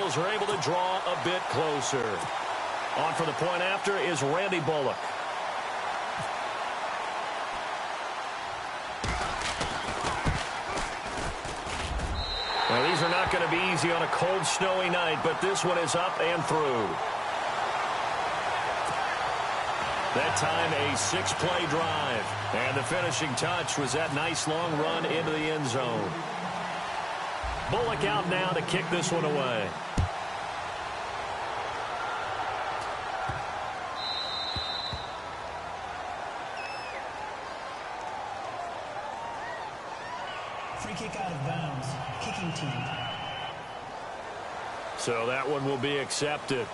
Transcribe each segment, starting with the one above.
Eagles are able to draw a bit closer. On for the point after is Randy Bullock. Well, these are not going to be easy on a cold, snowy night, but this one is up and through. That time, a 6-play drive. And the finishing touch was that nice long run into the end zone. Bullock out now to kick this one away. Free kick out of bounds. Kicking team. So that one will be accepted.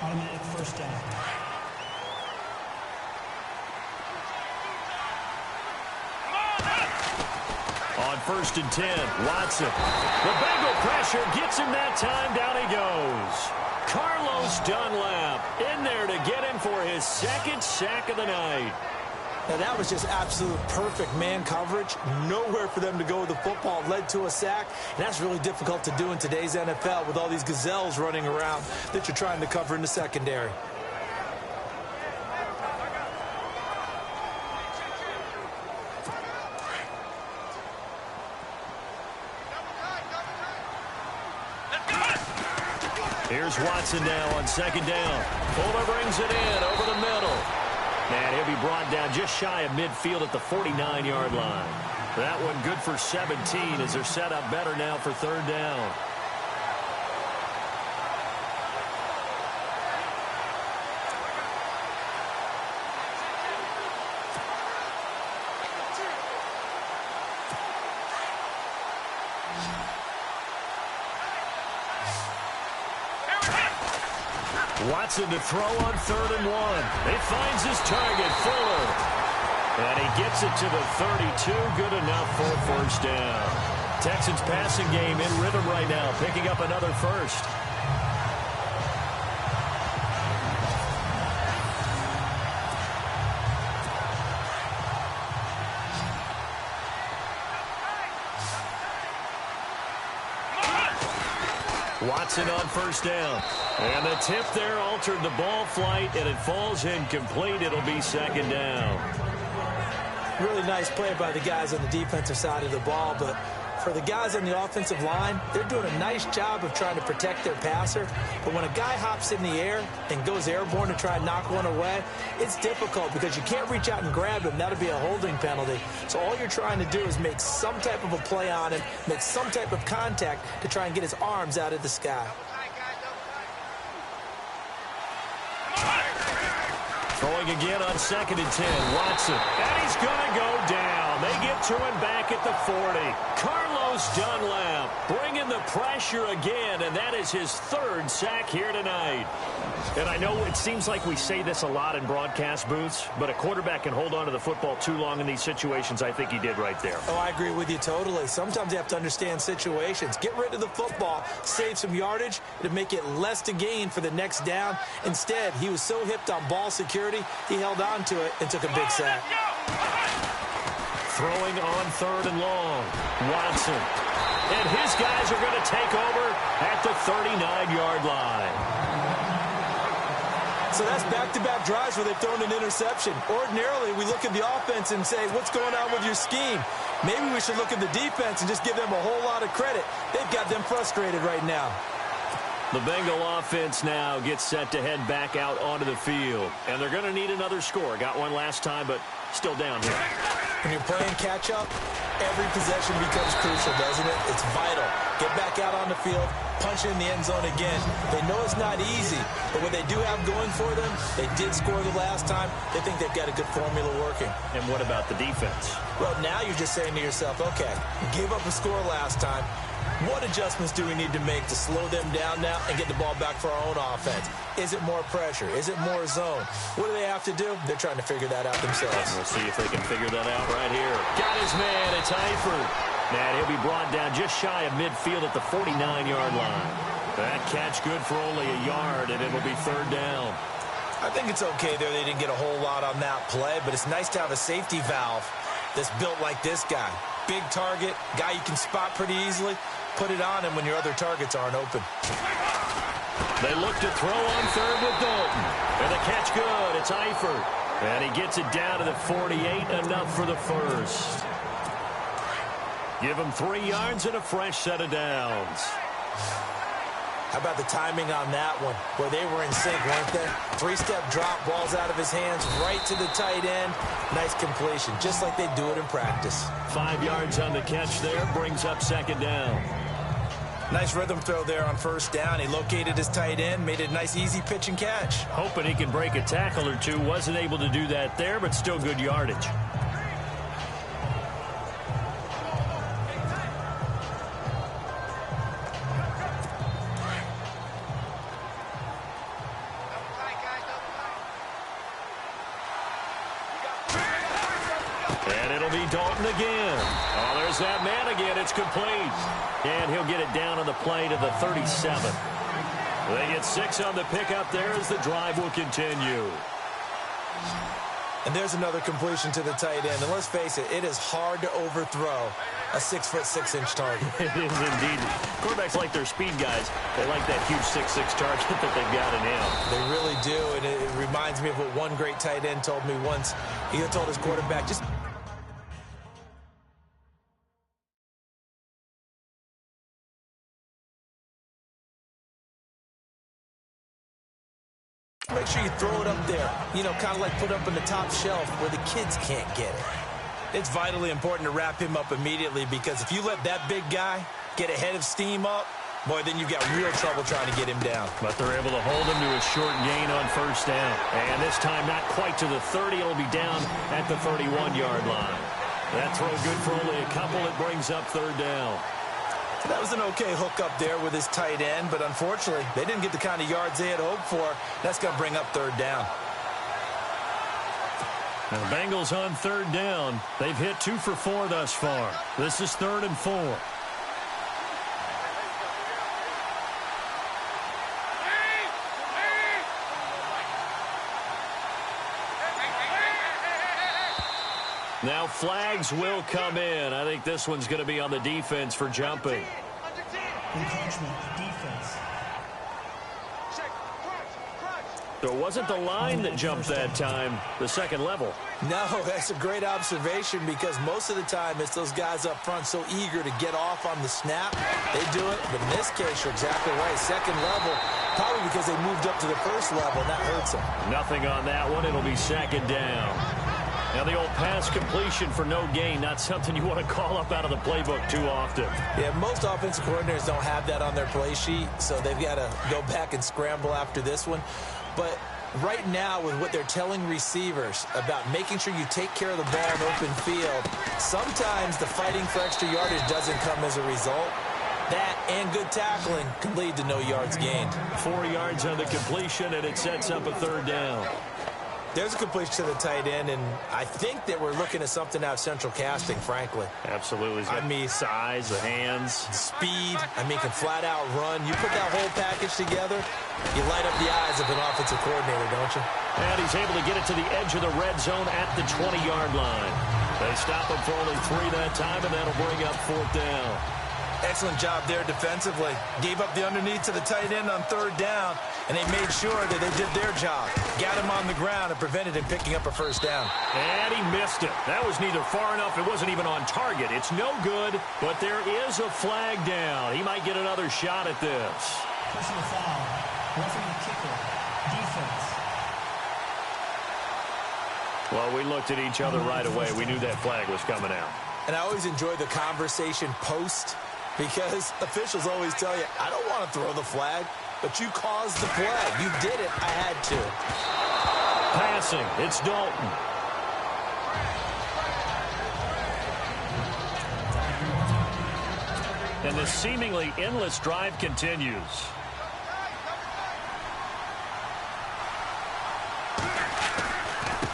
Automatic first down. On 1st and 10, Watson. The Bengal pressure gets him that time. Down he goes. Carlos Dunlap in there to get him for his 2nd sack of the night. Now, that was just absolute perfect man coverage. Nowhere for them to go with the football. Led to a sack. And that's really difficult to do in today's NFL with all these gazelles running around that you're trying to cover in the secondary. Here's Watson now on 2nd down. Fuller brings it in over the middle. And he'll be brought down just shy of midfield at the 49-yard line. That one good for 17 as they're set up better now for 3rd down. Watson to throw on 3rd and 1. He finds his target, Fuller. And he gets it to the 32. Good enough for 1st down. Texans passing game in rhythm right now, picking up another first. Watson on 1st down. And the tip there altered the ball flight, and it falls incomplete. It'll be 2nd down. Really nice play by the guys on the defensive side of the ball, but for the guys on the offensive line, they're doing a nice job of trying to protect their passer. But when a guy hops in the air and goes airborne to try and knock one away, it's difficult because you can't reach out and grab him. That'll be a holding penalty. So all you're trying to do is make some type of a play on him, make some type of contact to try and get his arms out of the sky. Throwing again on 2nd and 10. Watson. And he's going to go down. They get to him back at the 40. Carlos Dunlap bringing the pressure again, and that is his 3rd sack here tonight. And I know it seems like we say this a lot in broadcast booths, but a quarterback can hold on to the football too long in these situations. I think he did right there. Oh, I agree with you totally. Sometimes you have to understand situations. Get rid of the football, save some yardage to make it less to gain for the next down. Instead, he was so hipped on ball security, he held on to it and took a big sack. Throwing on 3rd and long. Watson. And his guys are going to take over at the 39-yard line. So that's back-to-back drives where they've thrown an interception. Ordinarily, we look at the offense and say, what's going on with your scheme? Maybe we should look at the defense and just give them a whole lot of credit. They've got them frustrated right now. The Bengal offense now gets set to head back out onto the field. And they're going to need another score. Got one last time, but still down here. When you're playing catch-up, every possession becomes crucial, doesn't it? It's vital. Get back out on the field, punch it in the end zone again. They know it's not easy, but what they do have going for them, they did score the last time. They think they've got a good formula working. And what about the defense? Well, now you're just saying to yourself, okay, we gave up a score last time. What adjustments do we need to make to slow them down now and get the ball back for our own offense? Is it more pressure? Is it more zone? What do they have to do? They're trying to figure that out themselves. We'll see if they can figure that out right here. Got his man. It's Eifert. And he'll be brought down just shy of midfield at the 49-yard line. That catch good for only a yard, and it'll be 3rd down. I think it's okay there. They didn't get a whole lot on that play, but it's nice to have a safety valve that's built like this guy. big target, guy you can spot pretty easily. Put it on him when your other targets aren't open. They look to throw on third with Dalton. And the catch good. It's Eifert. And he gets it down to the 48, enough for the first. Give him 3 yards and a fresh set of downs. How about the timing on that one? Where they were in sync, weren't they? 3-step drop, ball's out of his hands, right to the tight end. Nice completion, just like they do it in practice. 5 yards on the catch there, brings up second down. Nice rhythm throw there on first down. He located his tight end, made it a nice easy pitch and catch. Hoping he can break a tackle or two. Wasn't able to do that there, but still good yardage. And it'll be Dalton again. Oh, there's that man again. It's complete. And he'll get it down on the play to the 37. They get 6 on the pickup there as the drive will continue. And there's another completion to the tight end. And let's face it, it is hard to overthrow a 6'6" target. It is indeed. Quarterbacks like their speed guys. They like that huge 6'6" target that they've got in him. They really do. And it reminds me of what one great tight end told me once. He told his quarterback, just make sure you throw it up there, you know, kind of like put up on the top shelf where the kids can't get it. It's vitally important to wrap him up immediately, because if you let that big guy get ahead of steam up, boy, then you've got real trouble trying to get him down. But they're able to hold him to a short gain on first down. And this time not quite to the 30. It'll be down at the 31-yard line. That throw good for only a couple. It brings up third down. That was an okay hook up there with his tight end, but unfortunately, they didn't get the kind of yards they had hoped for. That's going to bring up third down. And the Bengals on third down. They've hit 2 for 4 thus far. This is 3rd and 4. Now flags will come in. I think this one's going to be on the defense for jumping. Encroachment, defense. So it wasn't the line that jumped that time, the second level. No, that's a great observation, because most of the time it's those guys up front so eager to get off on the snap. They do it, but in this case, you're exactly right. Second level, probably because they moved up to the first level, and that hurts them. Nothing on that one. It'll be second down. Now the old pass completion for no gain, not something you want to call up out of the playbook too often. Yeah, most offensive coordinators don't have that on their play sheet, so they've got to go back and scramble after this one. But right now, with what they're telling receivers about making sure you take care of the ball in open field, sometimes the fighting for extra yardage doesn't come as a result. That and good tackling can lead to no yards gained. 4 yards on the completion, and it sets up a third down. There's a completion to the tight end, and I think that we're looking at something out of central casting, frankly. Absolutely. I mean, size, the hands. Speed, I mean, can flat out run. You put that whole package together, you light up the eyes of an offensive coordinator, don't you? And he's able to get it to the edge of the red zone at the 20-yard line. They stop him for only 3 that time, and that'll bring up fourth down. Excellent job there defensively. Gave up the underneath to the tight end on third down, and they made sure that they did their job. Got him on the ground and prevented him picking up a first down. And he missed it. That was neither far enough. It wasn't even on target. It's no good, but there is a flag down. He might get another shot at this. Personal foul. Roughing the kicker. Defense. Well, we looked at each other right away. We knew that flag was coming out. And I always enjoy the conversation post, because officials always tell you, I don't want to throw the flag, but you caused the play. You did it. I had to. Passing. It's Dalton. And the seemingly endless drive continues.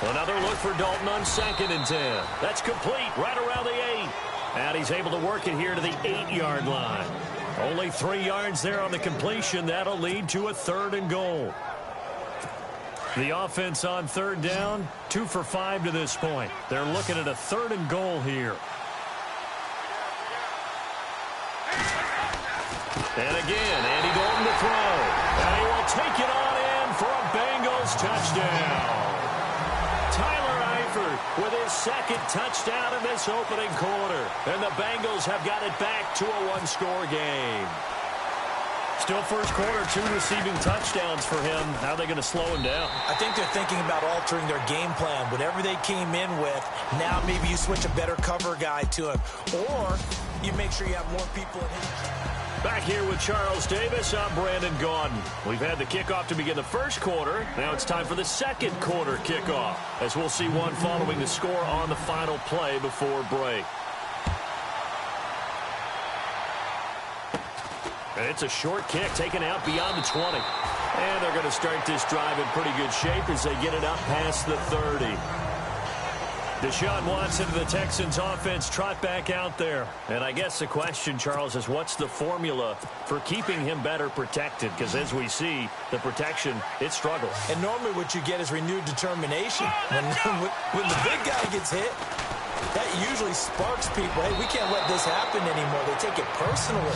Another look for Dalton on 2nd and 10. That's complete right around the 8. And he's able to work it here to the 8-yard line. Only 3 yards there on the completion. That'll lead to a 3rd and goal. The offense on third down, 2 for 5 to this point. They're looking at a 3rd and goal here. And again, Andy Dalton to throw. And he will take it on in for a Bengals touchdown. Tyler Eifert with his second touchdown in this opening quarter. And the Bengals have got it back to a one-score game. Still first quarter, 2 receiving touchdowns for him. How are they going to slow him down? I think they're thinking about altering their game plan. Whatever they came in with, now maybe you switch a better cover guy to him. Or you make sure you have more people in his. Back here with Charles Davis, I'm Brandon Gaudin. We've had the kickoff to begin the first quarter. Now it's time for the second quarter kickoff, as we'll see one following the score on the final play before break. And it's a short kick taken out beyond the 20. And they're going to start this drive in pretty good shape as they get it up past the 30. Deshaun Watson of the Texans offense trot back out there. And I guess the question, Charles, is what's the formula for keeping him better protected? Because as we see, the protection, it struggles. And normally what you get is renewed determination. When the big guy gets hit, that usually sparks people. Hey, we can't let this happen anymore. They take it personally.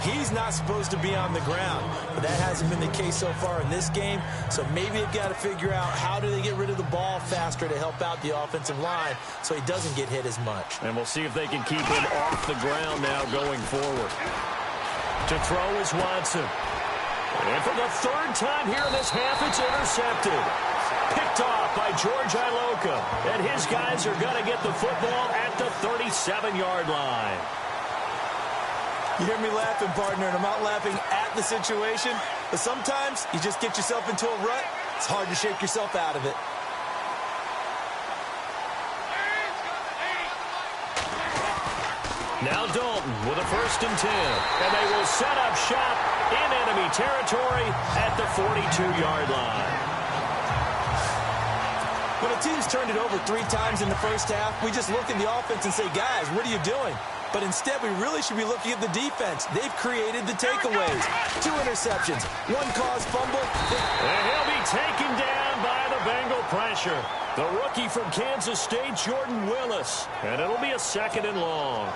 He's not supposed to be on the ground, but that hasn't been the case so far in this game. So maybe they've got to figure out how do they get rid of the ball faster to help out the offensive line so he doesn't get hit as much. And we'll see if they can keep him off the ground now going forward. To throw is Watson. And for the third time here in this half, it's intercepted. Picked off by George Iloka. And his guys are going to get the football at the 37-yard line. You hear me laughing, partner, and I'm not laughing at the situation, but sometimes you just get yourself into a rut. It's hard to shake yourself out of it. Now Dalton with a 1st and 10. And they will set up shop in enemy territory at the 42-yard line. When a team's turned it over 3 times in the first half, we just look at the offense and say, guys, what are you doing? But instead, we really should be looking at the defense. They've created the takeaways. 2 interceptions, 1 caused fumble. And he'll be taken down by the Bengal pressure. The rookie from Kansas State, Jordan Willis. And it'll be a 2nd and long.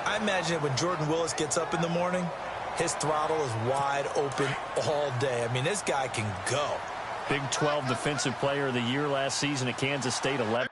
I imagine when Jordan Willis gets up in the morning, his throttle is wide open all day. I mean, this guy can go. Big 12 Defensive Player of the Year last season at Kansas State, 11.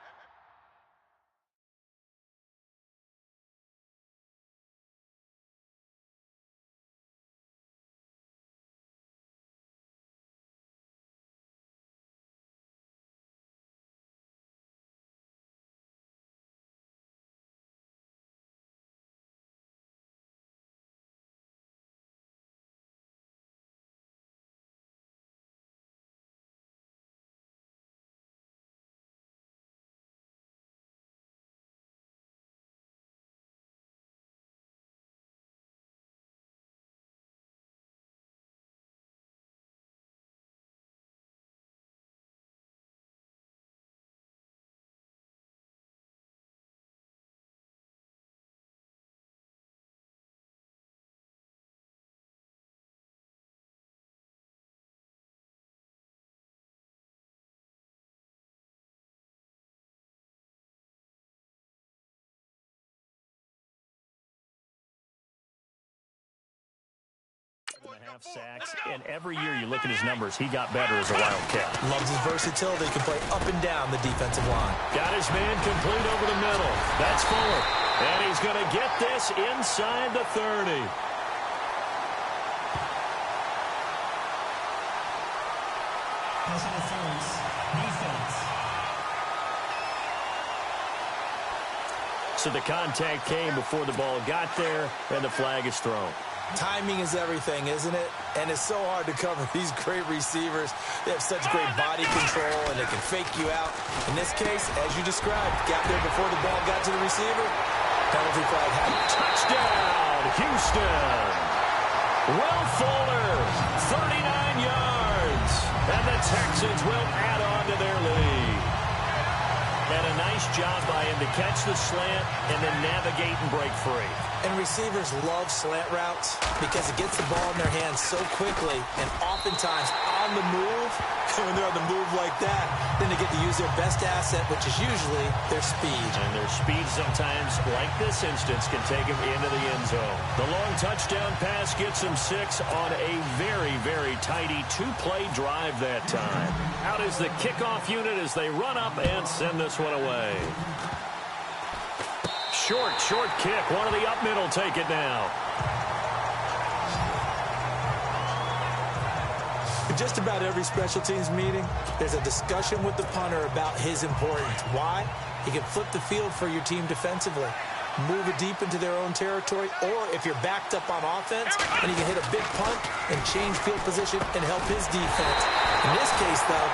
Half sacks, and every year you look at his numbers, he got better as a Wildcat. Loves his versatility. He can play up and down the defensive line. Got his man complete over the middle. That's Fuller. And he's going to get this inside the 30. Pass interference. Defense. So the contact came before the ball got there, and the flag is thrown. Timing is everything, isn't it? And it's so hard to cover these great receivers. They have such great body control, and they can fake you out. In this case, as you described, got there before the ball got to the receiver. Penalty flag happened. Touchdown, Houston. Will Fuller, 39 yards. And the Texans will add on to their lead. And a nice job by him to catch the slant and then navigate and break free. And receivers love slant routes because it gets the ball in their hands so quickly and oftentimes on the move. When they're on the move like that, then they get to use their best asset, which is usually their speed. And their speed sometimes, like this instance, can take them into the end zone. The long touchdown pass gets them 6 on a very, very tidy 2-play drive that time. Out is the kickoff unit as they run up and send this one away. Short kick. One of the up middle take it now. In just about every special teams meeting, there's a discussion with the punter about his importance. Why? He can flip the field for your team defensively, move it deep into their own territory, or if you're backed up on offense, and he can hit a big punt and change field position and help his defense. In this case, though,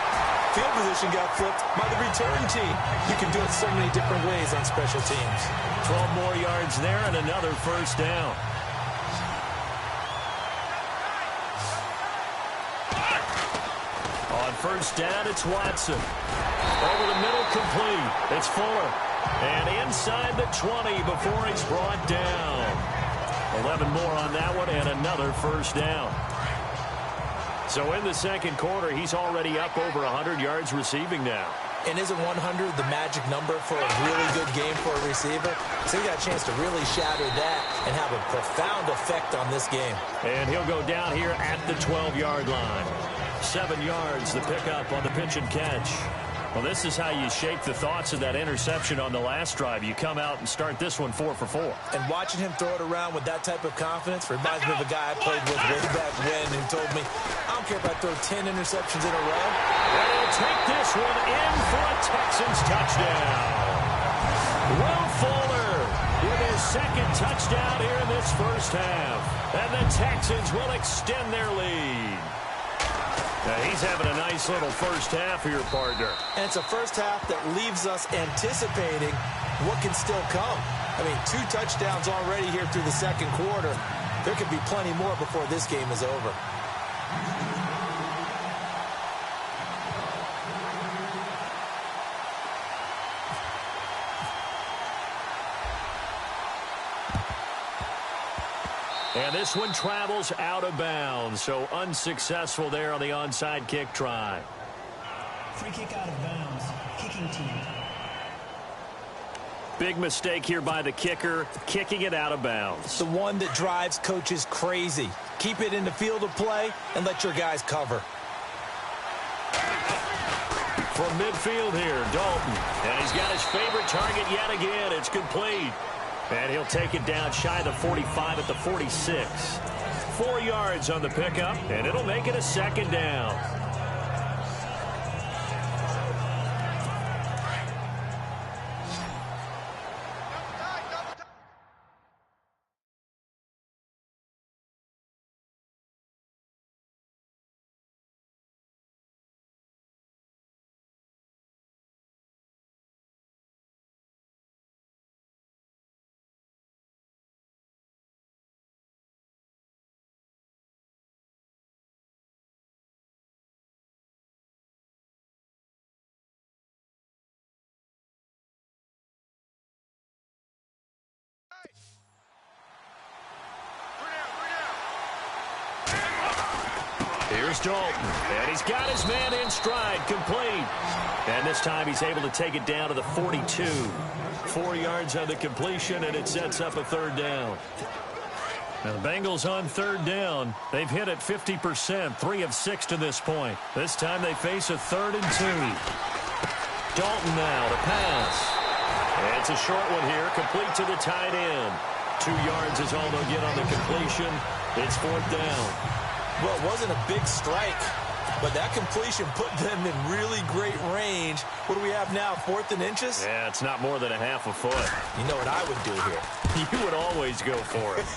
field position got flipped by the return team. You can do it so many different ways on special teams. 12 more yards there and another first down. On first down, it's Watson. Over the middle, complete. It's Fuller. And inside the 20 before he's brought down. 11 more on that one and another first down. So in the second quarter, he's already up over 100 yards receiving now. And isn't 100 the magic number for a really good game for a receiver? So he got a chance to really shatter that and have a profound effect on this game. And he'll go down here at the 12-yard line. 7 yards, the pickup on the pitch and catch. Well, this is how you shape the thoughts of that interception on the last drive. You come out and start this one 4 for 4. And watching him throw it around with that type of confidence reminds me of a guy I played with way back when who told me, I don't care if I throw 10 interceptions in a row. And he'll take this one in for a Texans touchdown. Will Fuller with his second touchdown here in this first half. And the Texans will extend their lead. Now he's having a nice little first half for your partner. And it's a first half that leaves us anticipating what can still come. I mean, 2 touchdowns already here through the second quarter. There could be plenty more before this game is over. And this one travels out of bounds, so unsuccessful there on the onside kick try. Free kick out of bounds. Kicking team. Big mistake here by the kicker, kicking it out of bounds. The one that drives coaches crazy. Keep it in the field of play and let your guys cover. From midfield here, Dalton. And he's got his favorite target yet again. It's complete. And he'll take it down shy of the 45 at the 46. 4 yards on the pickup, and it'll make it a second down. Here's Dalton, and he's got his man in stride, complete. And this time he's able to take it down to the 42. 4 yards on the completion, and it sets up a third down. Now the Bengals on third down. They've hit it 50%, 3 of 6 to this point. This time they face a 3rd and 2. Dalton now to pass. And it's a short one here, complete to the tight end. 2 yards is all they'll get on the completion. It's 4th down. Well, it wasn't a big strike, but that completion put them in really great range. What do we have now, 4th and inches? Yeah, it's not more than a half a foot. You know what I would do here? You would always go for it.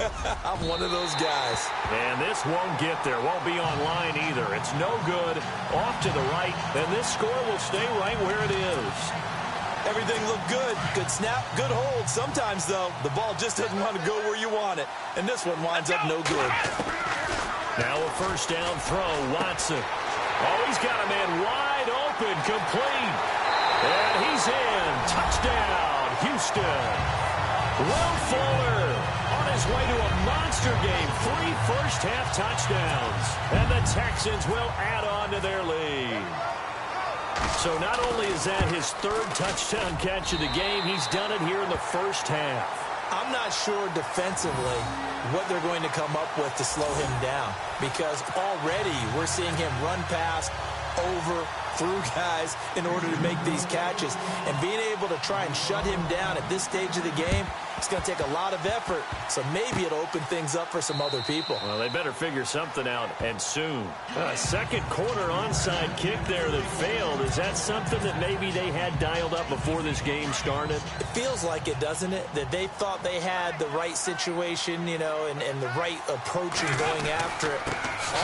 I'm one of those guys. And this won't get there. Won't be on line either. It's no good. Off to the right, and this score will stay right where it is. Everything looked good. Good snap, good hold. Sometimes, though, the ball just doesn't want to go where you want it. And this one winds up no good. Now a first down throw, Watson. Oh, he's got a man wide open, complete. And he's in. Touchdown, Houston. Will Fuller on his way to a monster game. 3 first-half touchdowns. And the Texans will add on to their lead. So not only is that his 3rd touchdown catch of the game, he's done it here in the first half. I'm not sure defensively what they're going to come up with to slow him down, because already we're seeing him run past, over, through guys in order to make these catches. And being able to try and shut him down at this stage of the game, it's going to take a lot of effort. So maybe it'll open things up for some other people. Well, they better figure something out, and soon. Second quarter onside kick there that failed. Is that something that maybe they had dialed up before this game started? It feels like it, doesn't it? That they thought they had the right situation, you know, and the right approach in going after it.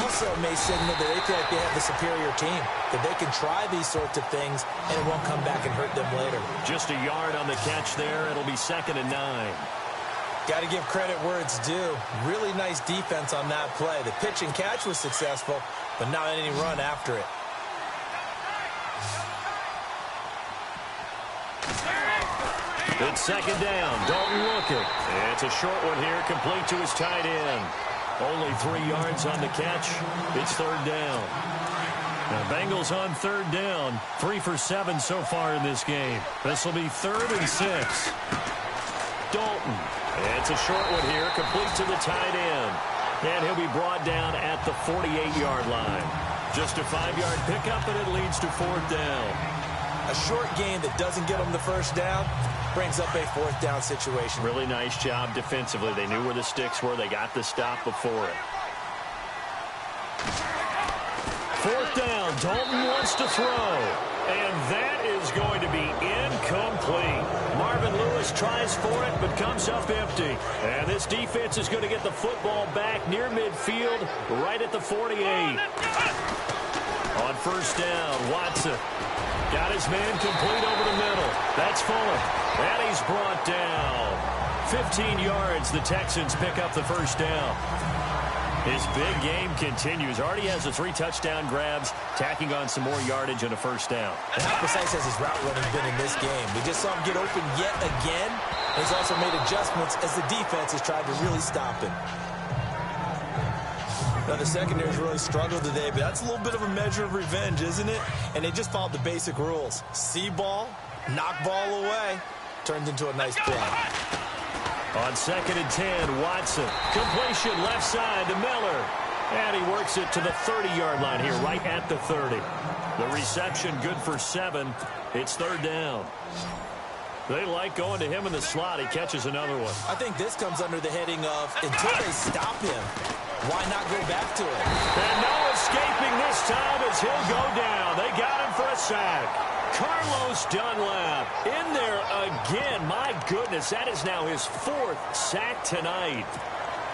Also may signal that they feel like they have the superior team, that they can try these sorts of things and it won't come back and hurt them later. Just a yard on the catch there. It'll be 2nd and 9. Got to give credit where it's due. Really nice defense on that play. The pitch and catch was successful, but not any run after it. It's 2nd down. Dalton looking. It's a short one here, complete to his tight end. Only 3 yards on the catch. It's 3rd down. Now, Bengals on 3rd down. 3 for 7 so far in this game. This will be 3rd and 6. Dalton. It's a short one here, complete to the tight end. And he'll be brought down at the 48-yard line. Just a 5-yard pickup, and it leads to 4th down. A short game that doesn't get them the first down brings up a 4th down situation. Really nice job defensively. They knew where the sticks were. They got the stop before it. 4th down. Dalton wants to throw. And that is going to be incomplete. Marvin Lewis tries for it, but comes up empty. And this defense is going to get the football back near midfield, right at the 48. On 1st down, Watson got his man complete over the middle. That's Fuller. And he's brought down. 15 yards. The Texans pick up the 1st down. His big game continues. Already has the 3 touchdown grabs, tacking on some more yardage and a 1st down. And how precise has his route running been in this game? We just saw him get open yet again. He's also made adjustments as the defense has tried to really stop him. Now, the secondary's really struggled today, but that's a little bit of a measure of revenge, isn't it? And they just followed the basic rules. See ball, knock ball away, turned into a nice play. On 2nd and 10, Watson. Completion left side to Miller. And he works it to the 30-yard line here, right at the 30. The reception good for 7. It's 3rd down. They like going to him in the slot. He catches another one. I think this comes under the heading of, until they stop him, why not go back to it? And no escaping this time as he'll go down. They got him for a sack. Carlos Dunlap in there again. My goodness, that is now his 4th sack tonight.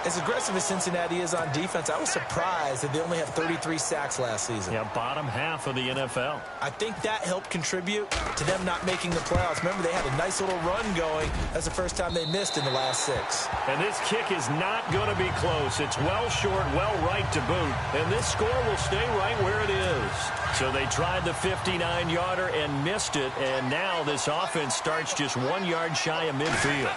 As aggressive as Cincinnati is on defense, I was surprised that they only had 33 sacks last season. Yeah, bottom half of the NFL. I think that helped contribute to them not making the playoffs. Remember, they had a nice little run going. That's the first time they missed in the last 6. And this kick is not going to be close. It's well short, well right to boot. And this score will stay right where it is. So they tried the 59-yarder and missed it. And now this offense starts just 1 yard shy of midfield.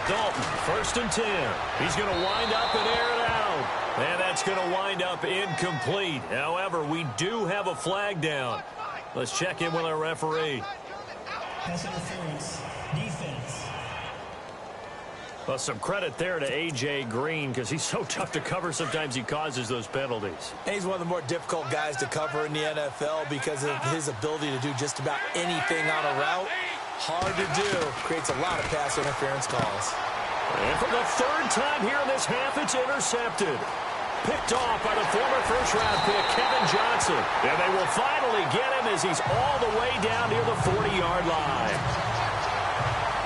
Dalton, 1st and 10. He's going to wind up and air it out. And that's going to wind up incomplete. However, we do have a flag down. Let's check in with our referee. Pass interference. Defense. Well, some credit there to A.J. Green because he's so tough to cover. Sometimes he causes those penalties. And he's one of the more difficult guys to cover in the NFL because of his ability to do just about anything on a route. Hard to do. Creates a lot of pass interference calls. And for the 3rd time here in this half, it's intercepted. Picked off by the former first-round pick, Kevin Johnson. And they will finally get him as he's all the way down near the 40-yard line.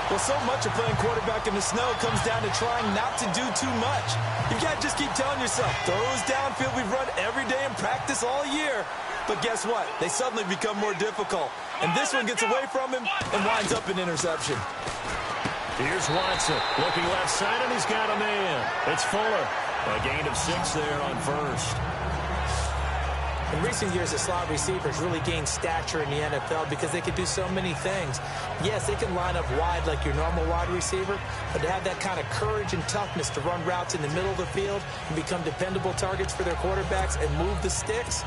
Well, so much of playing quarterback in the snow comes down to trying not to do too much. You've got to just keep telling yourself, throws downfield we've run every day in practice all year. But guess what? They suddenly become more difficult. And this one gets away from him and winds up an interception. Here's Watson looking left side, and he's got a man. It's Fuller. A gain of 6 there on 1st. In recent years, the slot receivers really gained stature in the NFL because they can do so many things. Yes, they can line up wide like your normal wide receiver, but to have that kind of courage and toughness to run routes in the middle of the field and become dependable targets for their quarterbacks and move the sticks,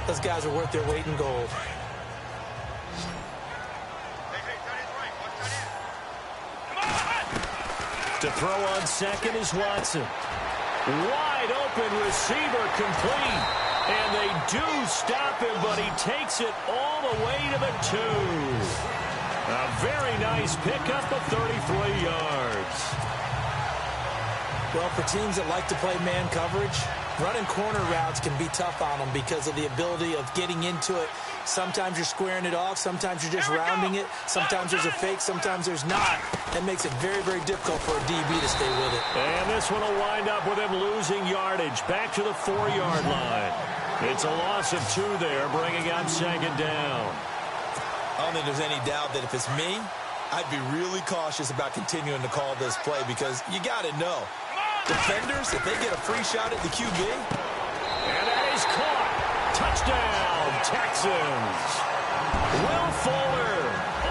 those guys are worth their weight in gold. To throw on second is Watson. Wide open receiver complete. And they do stop him, but he takes it all the way to the 2. A very nice pickup of 33 yards. Well, for teams that like to play man coverage, running corner routes can be tough on them because of the ability of getting into it. Sometimes you're squaring it off. Sometimes you're just rounding it. Sometimes there's a fake. Sometimes there's not. That makes it very, very difficult for a DB to stay with it. And this one will wind up with him losing yardage back to the 4-yard line. It's a loss of 2 there, bringing up second down. I don't think there's any doubt that if it's me, I'd be really cautious about continuing to call this play because you got to know. Defenders, if they get a free shot at the QB. And that is caught. Touchdown, Texans. Will Fuller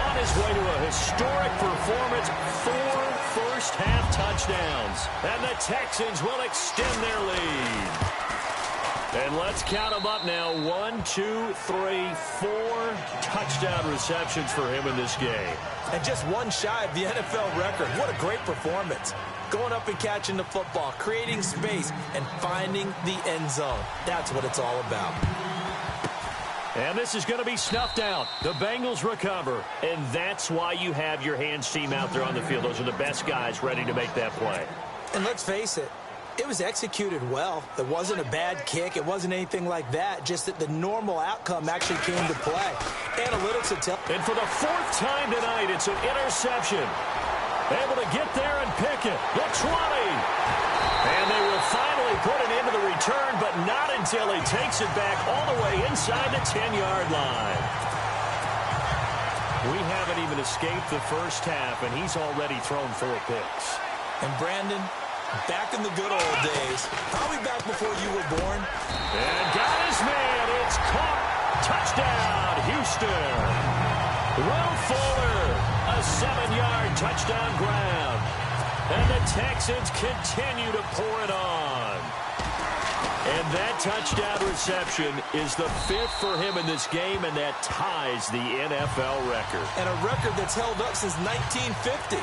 on his way to a historic performance. 4 first-half touchdowns. And the Texans will extend their lead. And let's count them up now. 1, 2, 3, 4 touchdown receptions for him in this game. And just one shy of the NFL record. What a great performance. Going up and catching the football, creating space, and finding the end zone. That's what it's all about. And this is going to be snuffed out. The Bengals recover. And that's why you have your hands team out there on the field. Those are the best guys ready to make that play. And let's face it, it was executed well. It wasn't a bad kick. It wasn't anything like that. Just that the normal outcome actually came to play. Analytics will tell. And for the 4th time tonight, it's an interception. Able to get there and pick it. The 20. And they will finally put it into the return, but not until he takes it back all the way inside the 10-yard line. We haven't even escaped the first half, and he's already thrown 4 picks. And Brandon, back in the good old days, probably back before you were born. And got his man. It's caught. Touchdown, Houston. Will Fuller, a 7-yard touchdown grab. And the Texans continue to pour it on. And that touchdown reception is the 5th for him in this game, and that ties the NFL record. And a record that's held up since 1950.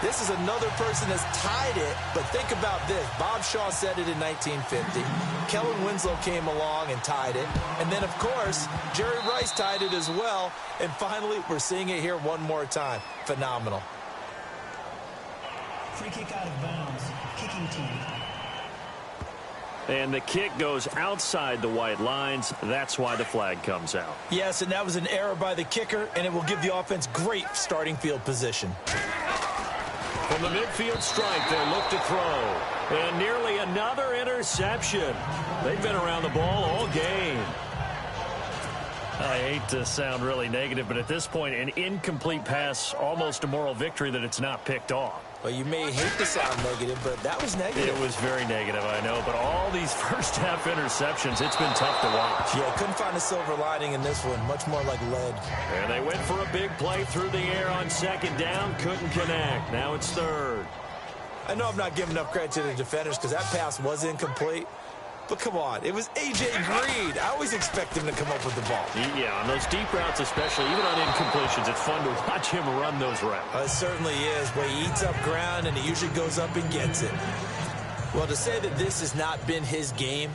This is another person that's tied it, but think about this. Bob Shaw said it in 1950. Kellen Winslow came along and tied it. And then, of course, Jerry Rice tied it as well. And finally, we're seeing it here one more time. Phenomenal. Free kick out of bounds. Kicking team. And the kick goes outside the white lines. That's why the flag comes out. Yes, and that was an error by the kicker, and it will give the offense great starting field position. From the midfield stripe, they look to throw. And nearly another interception. They've been around the ball all game. I hate to sound really negative, but at this point, an incomplete pass, almost a moral victory that it's not picked off. Well, you may hate to sound negative, but that was negative. It was very negative, I know. But all these first-half interceptions, it's been tough to watch. Yeah, couldn't find a silver lining in this one. Much more like lead. And they went for a big play through the air on second down. Couldn't connect. Now it's 3rd. I know I'm not giving enough credit to the defenders because that pass was incomplete. But come on, it was A.J. Green. I always expect him to come up with the ball. Yeah, on those deep routes especially, even on incompletions, it's fun to watch him run those routes. It certainly is, but he eats up ground and he usually goes up and gets it. Well, to say that this has not been his game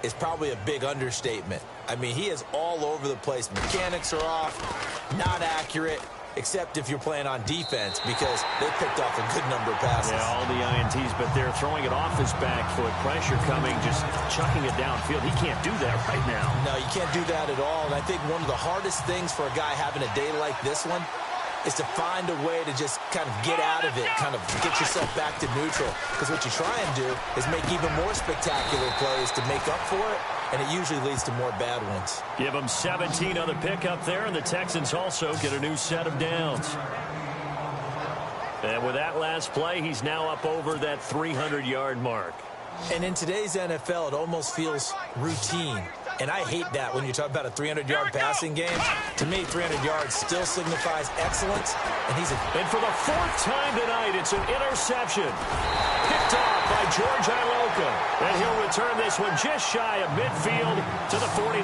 is probably a big understatement. I mean, he is all over the place. Mechanics are off, not accurate, except if you're playing on defense because they picked off a good number of passes. Yeah, all the INTs, but they're throwing it off his back foot. Pressure coming, just chucking it downfield. He can't do that right now. No, you can't do that at all. And I think one of the hardest things for a guy having a day like this one is to find a way to just kind of get out of it, kind of get yourself back to neutral. Because what you try and do is make even more spectacular plays to make up for it, and it usually leads to more bad ones. Give them 17 on the pickup there, and the Texans also get a new set of downs. And with that last play, he's now up over that 300-yard mark. And in today's NFL, it almost feels routine. And I hate that when you talk about a 300-yard passing game. To me, 300 yards still signifies excellence. And for the fourth time tonight, it's an interception. Picked off by George Iloka. And he'll return this one just shy of midfield to the 49.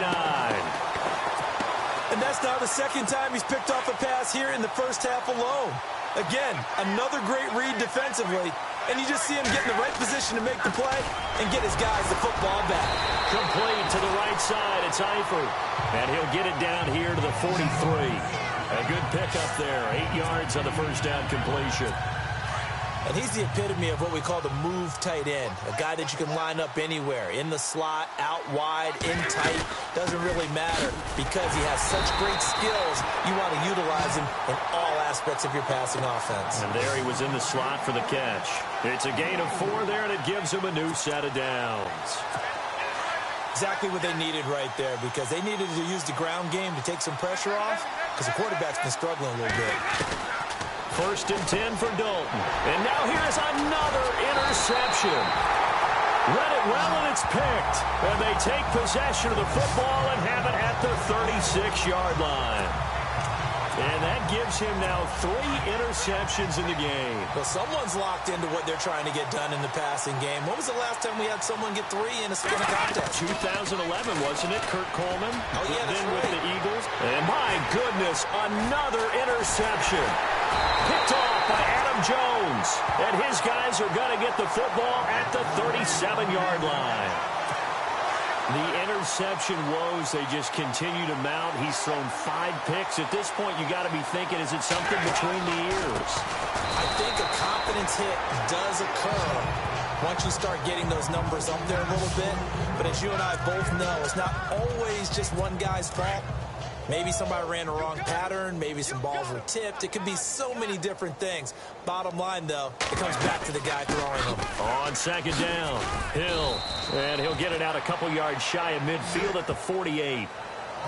And that's now the second time he's picked off a pass here in the first half alone. Again, another great read defensively. And you just see him get in the right position to make the play and get his guys the football back. Complete to the right side. It's Eifert. And he'll get it down here to the 43. A good pickup there. 8 yards on the first down completion. And he's the epitome of what we call the move tight end. A guy that you can line up anywhere. In the slot, out wide, in tight. Doesn't really matter because he has such great skills. You want to utilize him in all aspects of your passing offense. And there he was in the slot for the catch. It's a gain of 4 there, and it gives him a new set of downs. Exactly what they needed right there because they needed to use the ground game to take some pressure off because the quarterback's been struggling a little bit. 1st and 10 for Dalton. And now here's another interception. Read it well, and it's picked. And they take possession of the football and have it at the 36-yard line. And that gives him now 3 interceptions in the game. Well, someone's locked into what they're trying to get done in the passing game. When was the last time we had someone get 3 in a contest? 2011, wasn't it, Kurt Coleman? Oh, yeah, that's right. With the Eagles. And my goodness, another interception. Picked off by Adam Jones. And his guys are going to get the football at the 37-yard line. The interception woes, they just continue to mount. He's thrown 5 picks. At this point, you got to be thinking, is it something between the ears? I think a confidence hit does occur once you start getting those numbers up there a little bit. But as you and I both know, it's not always just one guy's fault. Maybe somebody ran a wrong pattern. Maybe some balls were tipped. It could be so many different things. Bottom line, though, it comes back to the guy throwing them. On 2nd down, Hill. And he'll get it out a couple yards shy of midfield at the 48.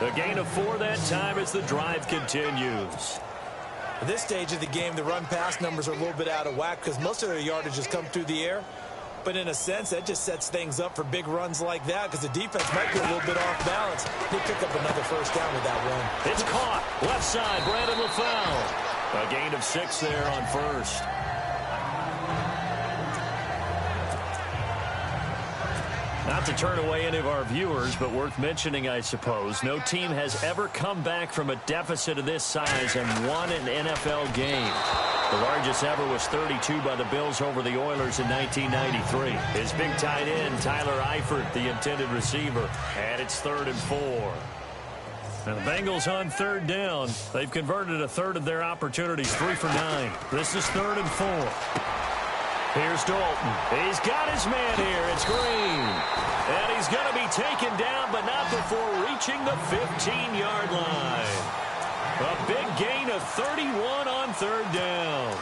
A gain of 4 that time as the drive continues. At this stage of the game, the run-pass numbers are a little bit out of whack because most of their yardage has come through the air. But in a sense, that just sets things up for big runs like that because the defense might be a little bit off balance. They pick up another first down with that run. It's caught. Left side, Brandon LaFleur. A gain of 6 there on 1st. Not to turn away any of our viewers, but worth mentioning, I suppose, no team has ever come back from a deficit of this size and won an NFL game. The largest ever was 32 by the Bills over the Oilers in 1993. His big tight end, Tyler Eifert, the intended receiver. And it's 3rd and 4. Now the Bengals on 3rd down. They've converted a third of their opportunities, 3 for 9. This is 3rd and 4. Here's Dalton. He's got his man here. It's Green. And he's going to be taken down, but not before reaching the 15-yard line. A big gain of 31 on 3rd down.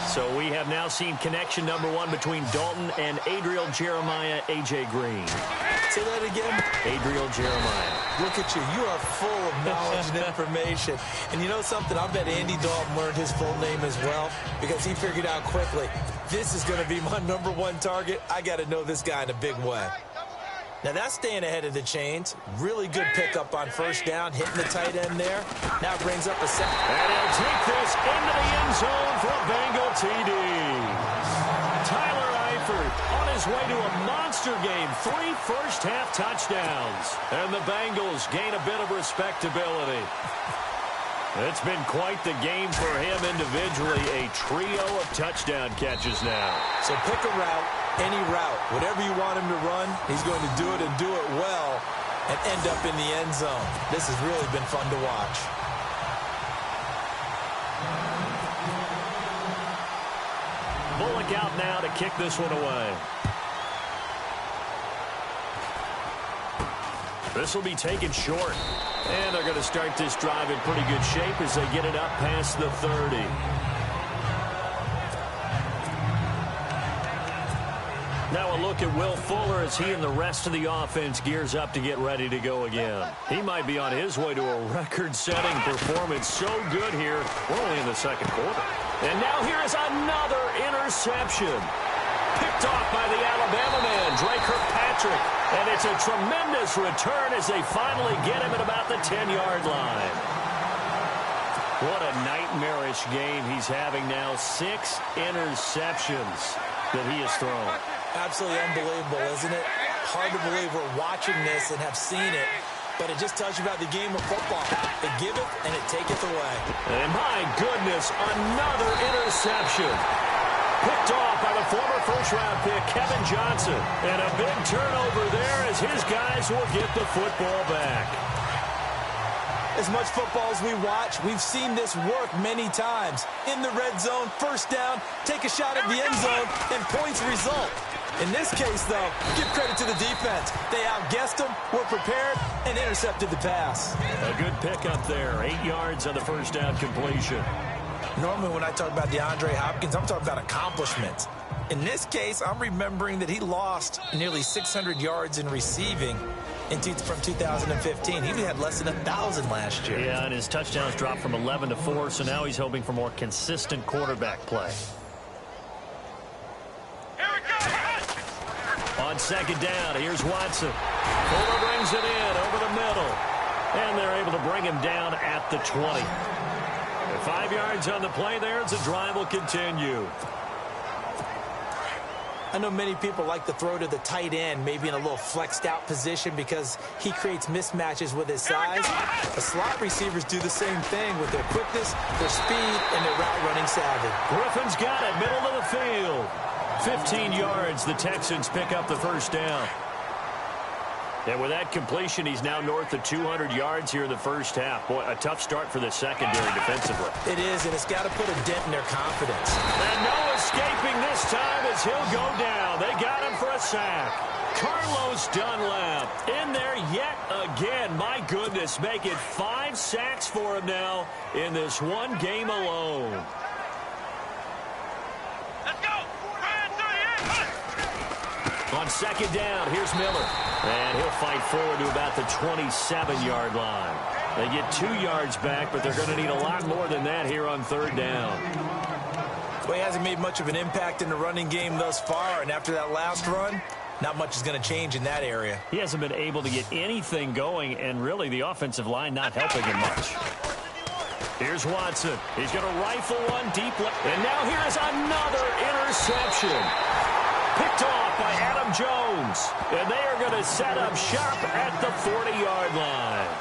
So we have now seen connection number 1 between Dalton and Adriel Jeremiah, A.J. Green. Say that again. Adriel Jeremiah. Look at you. You are full of knowledge and information. And you know something? I bet Andy Dalton learned his full name as well because he figured out quickly, this is going to be my number 1 target. I got to know this guy in a big way. Now that's staying ahead of the chains. Really good pickup on 1st down, hitting the tight end there. Now brings up a second. And he'll take this into the end zone for a Bengal TD. Tyler Eifert on his way to a monster game. 3 first-half touchdowns. And the Bengals gain a bit of respectability. It's been quite the game for him individually. A trio of touchdown catches now. So pick a route, any route. Whatever you want him to run, he's going to do it and do it well and end up in the end zone. This has really been fun to watch. Bullock out now to kick this one away. This will be taken short. And they're going to start this drive in pretty good shape as they get it up past the 30. Now a look at Will Fuller as he and the rest of the offense gears up to get ready to go again. He might be on his way to a record-setting performance. So good here. We're only in the 2nd quarter. And now here is another interception. Picked off by the Alabama man, Dre Kirkpatrick. electric. And it's a tremendous return as they finally get him at about the 10-yard line. What a nightmarish game he's having now. 6 interceptions that he has thrown. Absolutely unbelievable, isn't it? Hard to believe we're watching this and have seen it. But it just tells you about the game of football. It giveth and it taketh away. And my goodness, another interception. Picked off by the former first-round pick, Kevin Johnson. And a big turnover there as his guys will get the football back. As much football as we watch, we've seen this work many times. In the red zone, first down, take a shot at the end zone, and points result. In this case, though, give credit to the defense. They outguessed them, were prepared, and intercepted the pass. A good pickup there. 8 yards on the first down completion. Normally when I talk about DeAndre Hopkins, I'm talking about accomplishments. In this case, I'm remembering that he lost nearly 600 yards in receiving from 2015. He had less than 1,000 last year. Yeah, and his touchdowns dropped from 11 to 4, so now he's hoping for more consistent quarterback play. On second down, here's Watson. Fuller brings it in over the middle. And they're able to bring him down at the 20. 5 yards on the play there as the drive will continue. I know many people like to throw to the tight end, maybe in a little flexed out position because he creates mismatches with his size. The slot receivers do the same thing with their quickness, their speed, and their route running savvy. Griffin's got it, middle of the field. 15 yards, the Texans pick up the first down. And with that completion, he's now north of 200 yards here in the first half. Boy, a tough start for the secondary defensively. It is, and it's got to put a dent in their confidence. And no escaping this time as he'll go down. They got him for a sack. Carlos Dunlap in there yet again. My goodness, make it 5 sacks for him now in this one game alone. On second down, here's Miller. And he'll fight forward to about the 27-yard line. They get 2 yards back, but they're going to need a lot more than that here on third down. Well, he hasn't made much of an impact in the running game thus far, and after that last run, not much is going to change in that area. He hasn't been able to get anything going, and really the offensive line not helping him much. Here's Watson. He's going to rifle one deep. And now here's another interception. Picked off by Adam Jones. And they are going to set up shop at the 40-yard line.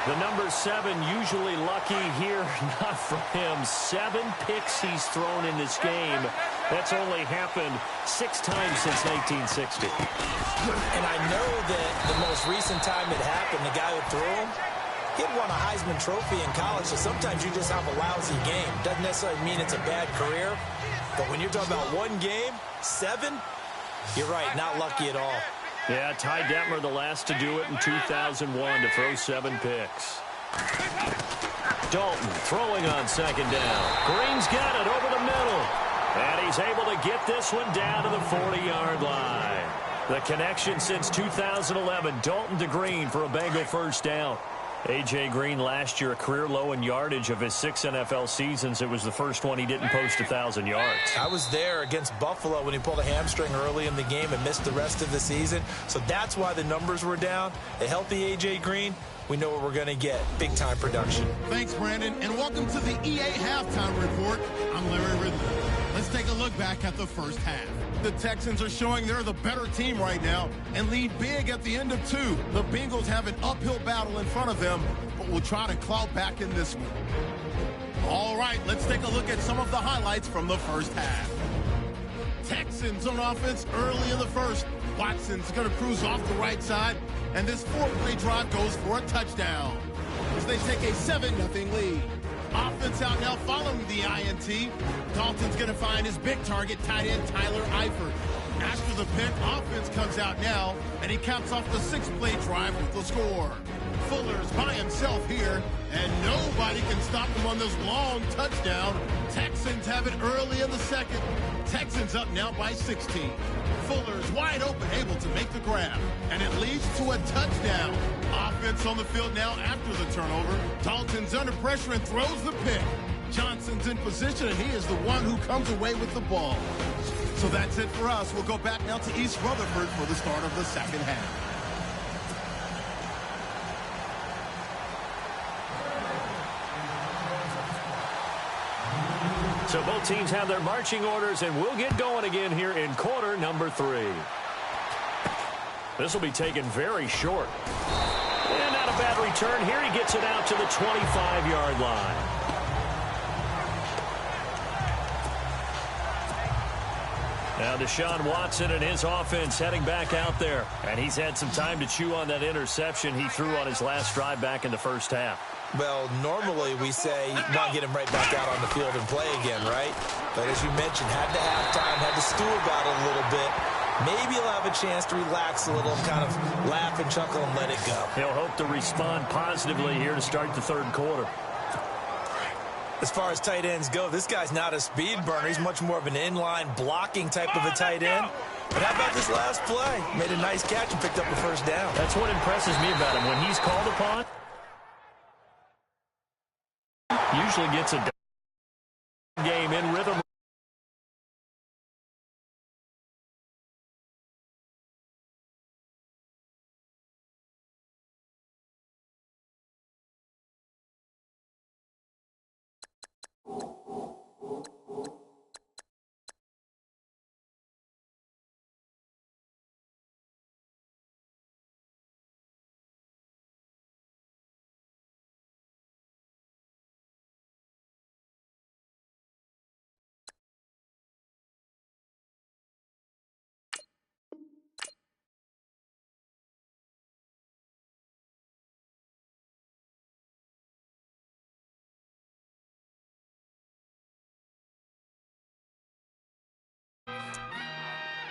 The number 7 usually lucky here. Not for him. 7 picks he's thrown in this game. That's only happened 6 times since 1960. And I know that the most recent time it happened, the guy who threw him, he had won a Heisman Trophy in college, so sometimes you just have a lousy game. Doesn't necessarily mean it's a bad career. But when you're talking about one game, 7, you're right, not lucky at all. Yeah, Ty Detmer, the last to do it in 2001 to throw 7 picks. Dalton throwing on second down. Green's got it over the middle. And he's able to get this one down to the 40-yard line. The connection since 2011, Dalton to Green for a Bengal first down. A.J. Green last year, a career low in yardage of his 6 NFL seasons. It was the first one he didn't post 1,000 yards. I was there against Buffalo when he pulled a hamstring early in the game and missed the rest of the season. So that's why the numbers were down. A healthy A.J. Green, we know what we're going to get. Big-time production. Thanks, Brandon, and welcome to the EA Halftime Report. I'm Larry Ridley. Let's take a look back at the first half. The Texans are showing they're the better team right now and lead big at the end of 2. The Bengals have an uphill battle in front of them, but will try to claw back in this one. All right, let's take a look at some of the highlights from the first half. Texans on offense early in the first. Watson's going to cruise off the right side, and this 4-play drive goes for a touchdown as they take a 7-0 lead. Offense out now following the INT. Dalton's going to find his big target, tight end Tyler Eifert. After the pick, offense comes out now, and he caps off the 6-play drive with the score. Fuller's by himself here, and nobody can stop him on this long touchdown. Texans have it early in the second. Texans up now by 16. Fuller's wide open, able to make the grab, and it leads to a touchdown. Offense on the field now after the turnover. Dalton's under pressure and throws the pick. Johnson's in position, and he is the one who comes away with the ball. So that's it for us. We'll go back now to East Rutherford for the start of the second half. So both teams have their marching orders, and we'll get going again here in quarter number 3. This will be taken very short. And not a bad return here. He gets it out to the 25-yard line. Now Deshaun Watson and his offense heading back out there. And he's had some time to chew on that interception he threw on his last drive back in the first half. Well, normally we say you want to get him right back out on the field and play again, right? But as you mentioned, had the halftime, had to stew about it a little bit. Maybe he'll have a chance to relax a little and kind of laugh and chuckle and let it go. He'll hope to respond positively here to start the third quarter. As far as tight ends go, this guy's not a speed burner. He's much more of an inline blocking type of a tight end. But how about this last play? Made a nice catch and picked up the first down. That's what impresses me about him. When he's called upon, usually gets a game in rhythm.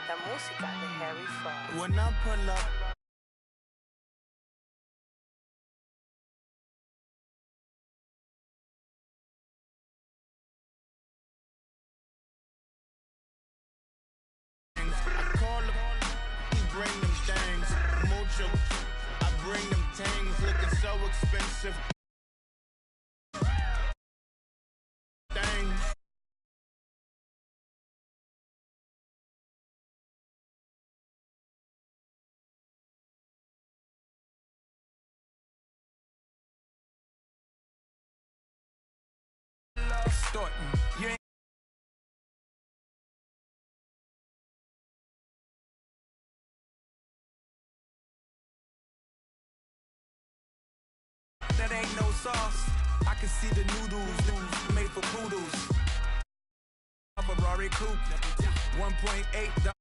La música de Harry Fraud. When I pull up. I call up, he bring them things. Mucho, I bring them things looking so expensive. Things. Extorting. You ain't that ain't no sauce. I can see the noodles made for poodles. A Ferrari coupe, 1.8.